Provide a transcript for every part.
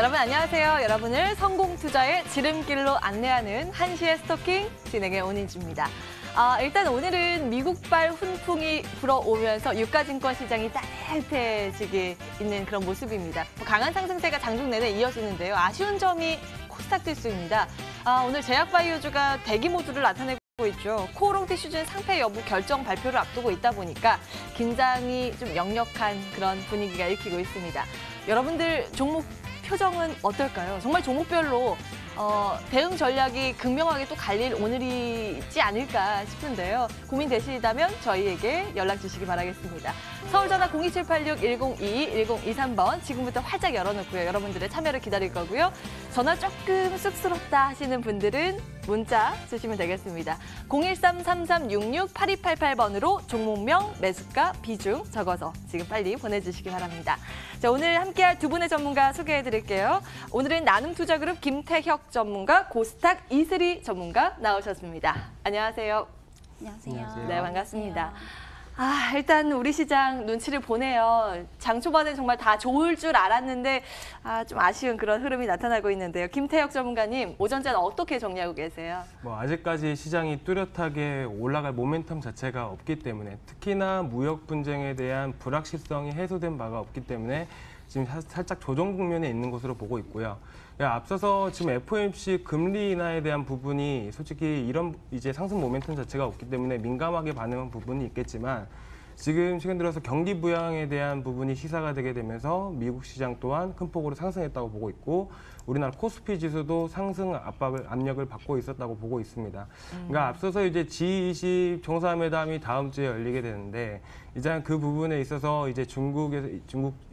여러분 안녕하세요. 여러분을 성공 투자의 지름길로 안내하는 한시의 스토킹 진행의 온인주입니다. 일단 오늘은 미국발 훈풍이 불어오면서 유가증권 시장이 따뜻해지게 있는 그런 모습입니다. 강한 상승세가 장중 내내 이어지는데요. 아쉬운 점이 코스닥 지수입니다. 오늘 제약바이오주가 대기 모드를 나타내고 있죠. 코오롱 티슈즈는 상패 여부 결정 발표를 앞두고 있다 보니까 긴장이 좀 역력한 그런 분위기가 읽히고 있습니다. 여러분들 종목 표정은 어떨까요? 정말 종목별로 대응 전략이 극명하게 또 갈릴 오늘이지 않을까 싶은데요. 고민되시다면 저희에게 연락 주시기 바라겠습니다. 서울전화 02786-1022, 1023번 지금부터 활짝 열어놓고요. 여러분들의 참여를 기다릴 거고요. 전화 조금 쑥스럽다 하시는 분들은 문자 주시면 되겠습니다. 013-3366-8288번으로 종목명, 매수가, 비중 적어서 지금 빨리 보내주시기 바랍니다. 자, 오늘 함께할 두 분의 전문가 소개해드릴게요. 오늘은 나눔투자그룹 김태혁 전문가, 고스탁 이슬이 전문가 나오셨습니다. 안녕하세요. 안녕하세요. 네, 반갑습니다. 일단 우리 시장 눈치를 보네요. 장 초반에 정말 다 좋을 줄 알았는데 좀 아쉬운 그런 흐름이 나타나고 있는데요. 김태혁 전문가님, 오전자는 어떻게 정리하고 계세요? 아직까지 시장이 뚜렷하게 올라갈 모멘텀 자체가 없기 때문에, 특히나 무역 분쟁에 대한 불확실성이 해소된 바가 없기 때문에 지금 살짝 조정 국면에 있는 것으로 보고 있고요. 앞서서 지금 FOMC 금리 인하에 대한 부분이 솔직히 이런 이제 상승 모멘텀 자체가 없기 때문에 민감하게 반응한 부분이 있겠지만, 지금 최근 들어서 경기 부양에 대한 부분이 시사가 되게 되면서 미국 시장 또한 큰 폭으로 상승했다고 보고 있고, 우리나라 코스피 지수도 상승 압력을 받고 있었다고 보고 있습니다. 그러니까 앞서서 이제 G20 정상회담이 다음 주에 열리게 되는데, 이제 그 부분에 있어서 이제 중국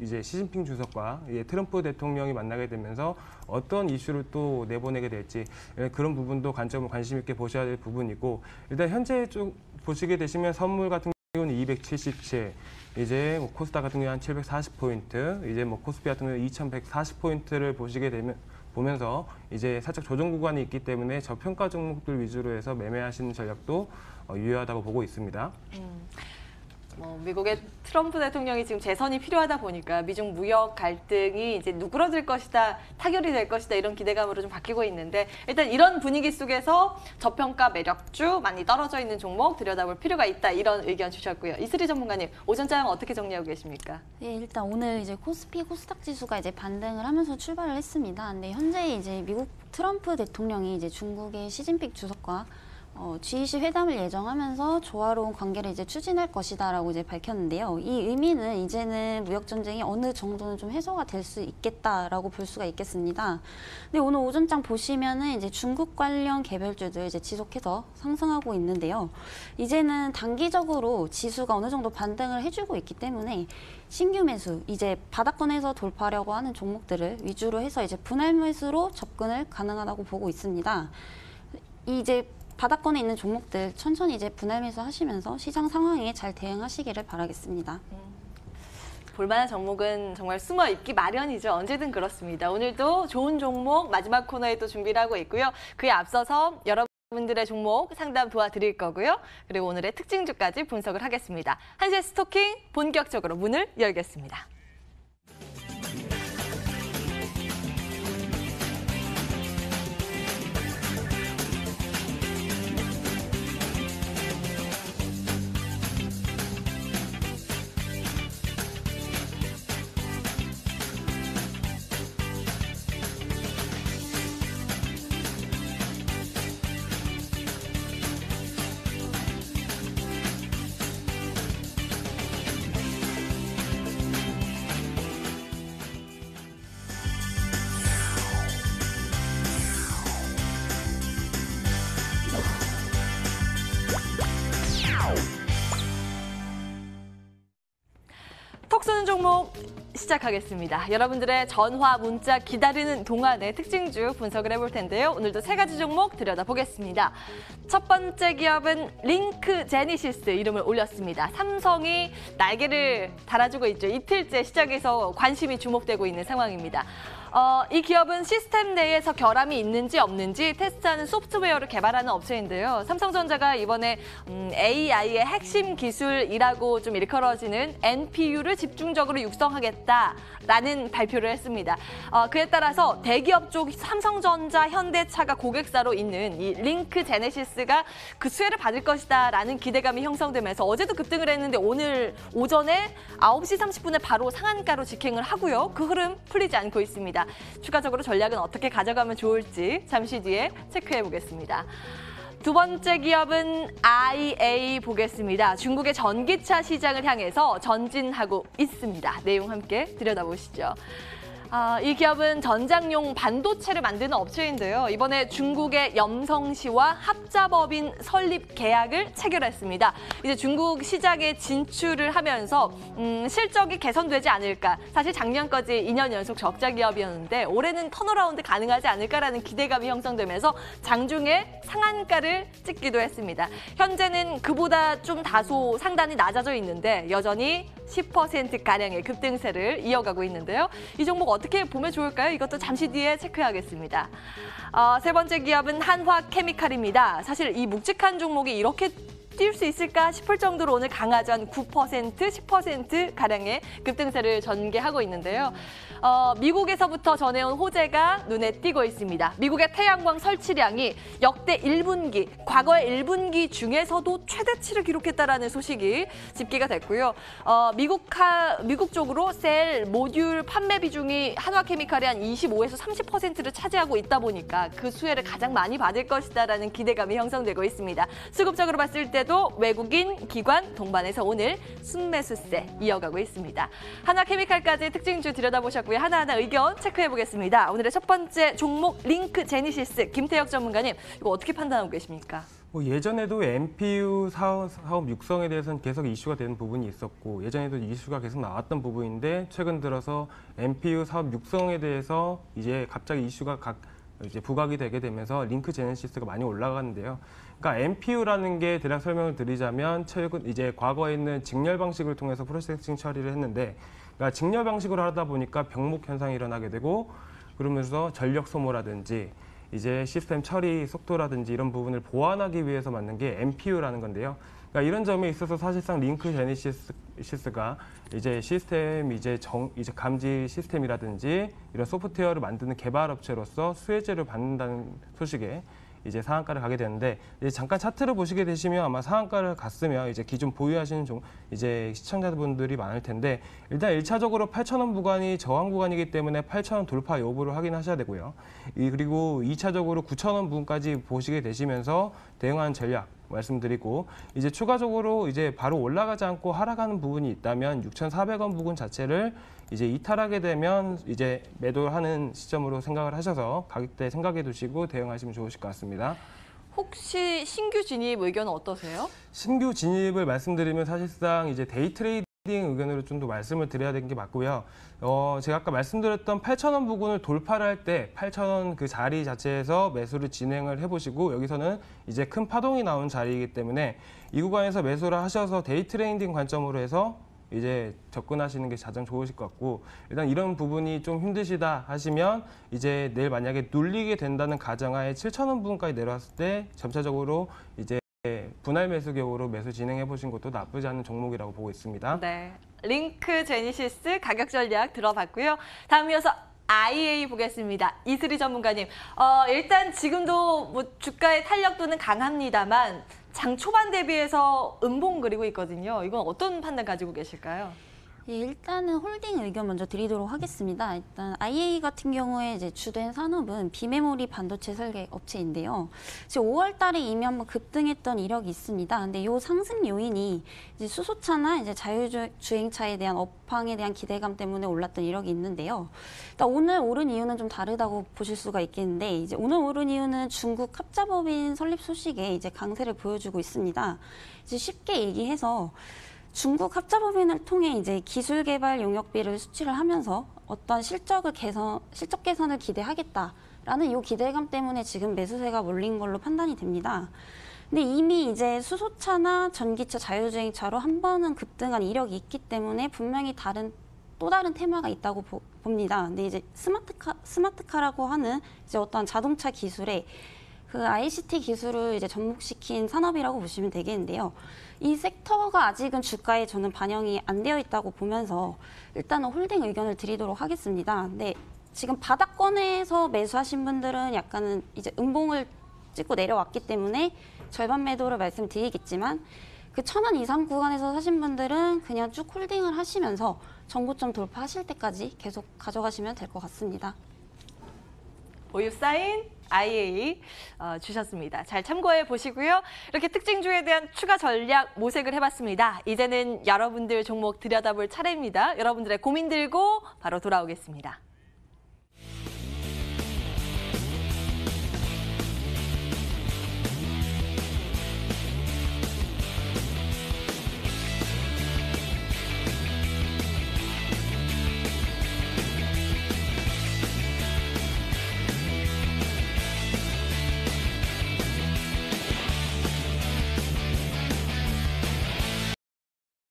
이제 시진핑 주석과 트럼프 대통령이 만나게 되면서 어떤 이슈를 또 내보내게 될지, 그런 부분도 관심 있게 보셔야 될 부분이고, 일단 현재 좀 보시게 되시면 선물 같은 경우는 277, 이제 코스닥 같은 경우는 한 740포인트, 이제 코스피 같은 경우는 2140포인트를 보면서 이제 살짝 조정 구간이 있기 때문에 저평가 종목들 위주로 해서 매매하시는 전략도 유효하다고 보고 있습니다. 미국의 트럼프 대통령이 지금 재선이 필요하다 보니까 미중 무역 갈등이 이제 누그러들 것이다, 타결이 될 것이다, 이런 기대감으로 좀 바뀌고 있는데, 일단 이런 분위기 속에서 저평가 매력주 많이 떨어져 있는 종목 들여다볼 필요가 있다, 이런 의견 주셨고요. 이슬이 전문가님, 오전장 어떻게 정리하고 계십니까? 네, 일단 오늘 이제 코스피, 코스닥 지수가 이제 반등을 하면서 출발을 했습니다. 근데 현재 이제 미국 트럼프 대통령이 이제 중국의 시진핑 주석과 G20 회담을 예정하면서 조화로운 관계를 이제 추진할 것이다라고 이제 밝혔는데요. 이 의미는 이제는 무역 전쟁이 어느 정도는 좀 해소가 될 수 있겠다라고 볼 수가 있겠습니다. 근데 오늘 오전장 보시면은 이제 중국 관련 개별주들 이제 지속해서 상승하고 있는데요. 이제는 단기적으로 지수가 어느 정도 반등을 해주고 있기 때문에 신규 매수, 이제 바닥권에서 돌파하려고 하는 종목들을 위주로 해서 이제 분할 매수로 접근을 가능하다고 보고 있습니다. 이제 바닥권에 있는 종목들 천천히 이제 분할 매수 하시면서 시장 상황에 잘 대응하시기를 바라겠습니다. 볼만한 종목은 정말 숨어 있기 마련이죠. 언제든 그렇습니다. 오늘도 좋은 종목 마지막 코너에 또 준비를 하고 있고요. 그에 앞서서 여러분들의 종목 상담 도와드릴 거고요. 그리고 오늘의 특징주까지 분석을 하겠습니다. 한시의 스토킹 본격적으로 문을 열겠습니다. 톡 쏘는 종목 시작하겠습니다. 여러분들의 전화, 문자 기다리는 동안에 특징주 분석을 해볼 텐데요. 오늘도 세 가지 종목 들여다보겠습니다. 첫 번째 기업은 링크 제니시스 이름을 올렸습니다. 삼성이 날개를 달아주고 있죠. 이틀째 시장에서 관심이 주목되고 있는 상황입니다. 이 기업은 시스템 내에서 결함이 있는지 없는지 테스트하는 소프트웨어를 개발하는 업체인데요. 삼성전자가 이번에 AI의 핵심 기술이라고 좀 일컬어지는 NPU를 집중적으로 육성하겠다라는 발표를 했습니다. 그에 따라서 대기업 쪽 삼성전자, 현대차가 고객사로 있는 이 링크 제네시스가 그 수혜를 받을 것이다라는 기대감이 형성되면서 어제도 급등을 했는데 오늘 오전에 9시 30분에 바로 상한가로 직행을 하고요. 그 흐름 풀리지 않고 있습니다. 추가적으로 전략은 어떻게 가져가면 좋을지 잠시 뒤에 체크해 보겠습니다. 두 번째 기업은 IA 보겠습니다. 중국의 전기차 시장을 향해서 전진하고 있습니다. 내용 함께 들여다보시죠. 이 기업은 전장용 반도체를 만드는 업체인데요. 이번에 중국의 염성시와 합자법인 설립 계약을 체결했습니다. 이제 중국 시장에 진출을 하면서 실적이 개선되지 않을까. 사실 작년까지 2년 연속 적자 기업이었는데 올해는 턴어라운드 가능하지 않을까라는 기대감이 형성되면서 장중에 상한가를 찍기도 했습니다. 현재는 그보다 좀 다소 상단이 낮아져 있는데 여전히 10%가량의 급등세를 이어가고 있는데요. 이 종목 어떻게 보면 좋을까요? 이것도 잠시 뒤에 체크하겠습니다. 세 번째 기업은 한화케미칼입니다. 사실 이 묵직한 종목이 이렇게 뛸 수 있을까 싶을 정도로 오늘 강하죠. 한 9%, 10%가량의 급등세를 전개하고 있는데요. 미국에서부터 전해온 호재가 눈에 띄고 있습니다. 미국의 태양광 설치량이 역대 1분기, 과거의 1분기 중에서도 최대치를 기록했다라는 소식이 집계가 됐고요. 미국 쪽으로 셀, 모듈 판매 비중이 한화케미칼이 한 25에서 30%를 차지하고 있다 보니까 그 수혜를 가장 많이 받을 것이다라는 기대감이 형성되고 있습니다. 수급적으로 봤을 때도 외국인 기관 동반해서 오늘 순매수세 이어가고 있습니다. 한화케미칼까지 특징주 들여다보셨고요. 하나하나 의견 체크해보겠습니다. 오늘의 첫 번째 종목 링크 제니시스 김태혁 전문가님, 이거 어떻게 판단하고 계십니까? 예전에도 NPU 사업 육성에 대해서는 계속 이슈가 되는 부분이 있었고 예전에도 이슈가 계속 나왔던 부분인데 최근 들어서 NPU 사업 육성에 대해서 이제 갑자기 이슈가 이제 부각이 되게 되면서 링크 제네시스가 많이 올라가는데요. 그러니까 NPU라는 게 대략 설명을 드리자면 최근 이제 과거에 있는 직렬 방식을 통해서 프로세싱 처리를 했는데 그러니까 직렬 방식으로 하다 보니까 병목 현상이 일어나게 되고 그러면서 전력 소모라든지 이제 시스템 처리 속도라든지 이런 부분을 보완하기 위해서 만든 게 NPU라는 건데요. 그러니까 이런 점에 있어서 사실상 링크 제네시스가 이제 시스템 이제 감지 시스템이라든지 이런 소프트웨어를 만드는 개발 업체로서 수혜제를 받는다는 소식에 이제 상한가를 가게 되는데 이제 잠깐 차트를 보시게 되시면 아마 상한가를 갔으면 이제 기존 보유하시는 이제 시청자분들이 많을 텐데 일단 1차적으로 8,000원 구간이 저항 구간이기 때문에 8,000원 돌파 여부를 확인하셔야 되고요. 그리고 2차적으로 9,000원 부분까지 보시게 되시면서 대응하는 전략 말씀드리고 이제 추가적으로 이제 바로 올라가지 않고 하락하는 부분이 있다면 6,400원 부분 자체를 이제 이탈하게 되면 이제 매도하는 시점으로 생각을 하셔서 가격대 생각해 두시고 대응하시면 좋으실 것 같습니다. 혹시 신규 진입 의견은 어떠세요? 신규 진입을 말씀드리면 사실상 이제 데이 트레이딩 의견으로 좀 더 말씀을 드려야 되는 게 맞고요. 제가 아까 말씀드렸던 8,000원 부분을 돌파를 할 때 8,000원 그 자리 자체에서 매수를 진행을 해보시고 여기서는 이제 큰 파동이 나온 자리이기 때문에 이 구간에서 매수를 하셔서 데이 트레이딩 관점으로 해서 이제 접근하시는 게 가장 좋으실 것 같고 일단 이런 부분이 좀 힘드시다 하시면 이제 내일 만약에 눌리게 된다는 가정하에 7,000원 부분까지 내려왔을 때 점차적으로 이제 분할 매수격으로 매수 진행해 보신 것도 나쁘지 않은 종목이라고 보고 있습니다. 네, 링크 제니시스 가격 전략 들어봤고요. 다음 이어서 IA 보겠습니다. 이슬이 전문가님, 일단 지금도 뭐 주가의 탄력도는 강합니다만 장 초반 대비해서 음봉 그리고 있거든요. 이건 어떤 판단 가지고 계실까요? 예, 일단은 홀딩 의견 먼저 드리도록 하겠습니다. 일단 IA 같은 경우에 이제 주된 산업은 비메모리 반도체 설계 업체인데요. 지금 5월 달에 이미 한번 급등했던 이력이 있습니다. 근데 이 상승 요인이 이제 수소차나 이제 자율주행차에 대한 업황에 대한 기대감 때문에 올랐던 이력이 있는데요. 일단 오늘 오른 이유는 좀 다르다고 보실 수가 있겠는데 이제 오늘 오른 이유는 중국 합자법인 설립 소식에 이제 강세를 보여주고 있습니다. 이제 쉽게 얘기해서 중국 합자법인을 통해 이제 기술 개발 용역비를 수출을 하면서 어떤 실적 개선을 기대하겠다라는 이 기대감 때문에 지금 매수세가 몰린 걸로 판단이 됩니다. 근데 이미 이제 수소차나 전기차, 자율주행차로 한 번은 급등한 이력이 있기 때문에 분명히 또 다른 테마가 있다고 봅니다. 근데 이제 스마트카라고 하는 이제 어떤 자동차 기술에 그 ICT 기술을 이제 접목시킨 산업이라고 보시면 되겠는데요. 이 섹터가 아직은 주가에 저는 반영이 안 되어 있다고 보면서 일단은 홀딩 의견을 드리도록 하겠습니다. 근데 지금 바닥권에서 매수하신 분들은 약간은 이제 음봉을 찍고 내려왔기 때문에 절반 매도를 말씀드리겠지만 그 1,000원 이상 구간에서 사신 분들은 그냥 쭉 홀딩을 하시면서 정고점 돌파하실 때까지 계속 가져가시면 될 것 같습니다. 보유 사인 IA 주셨습니다. 잘 참고해 보시고요. 이렇게 특징주에 대한 추가 전략 모색을 해봤습니다. 이제는 여러분들 종목 들여다볼 차례입니다. 여러분들의 고민 들고 바로 돌아오겠습니다.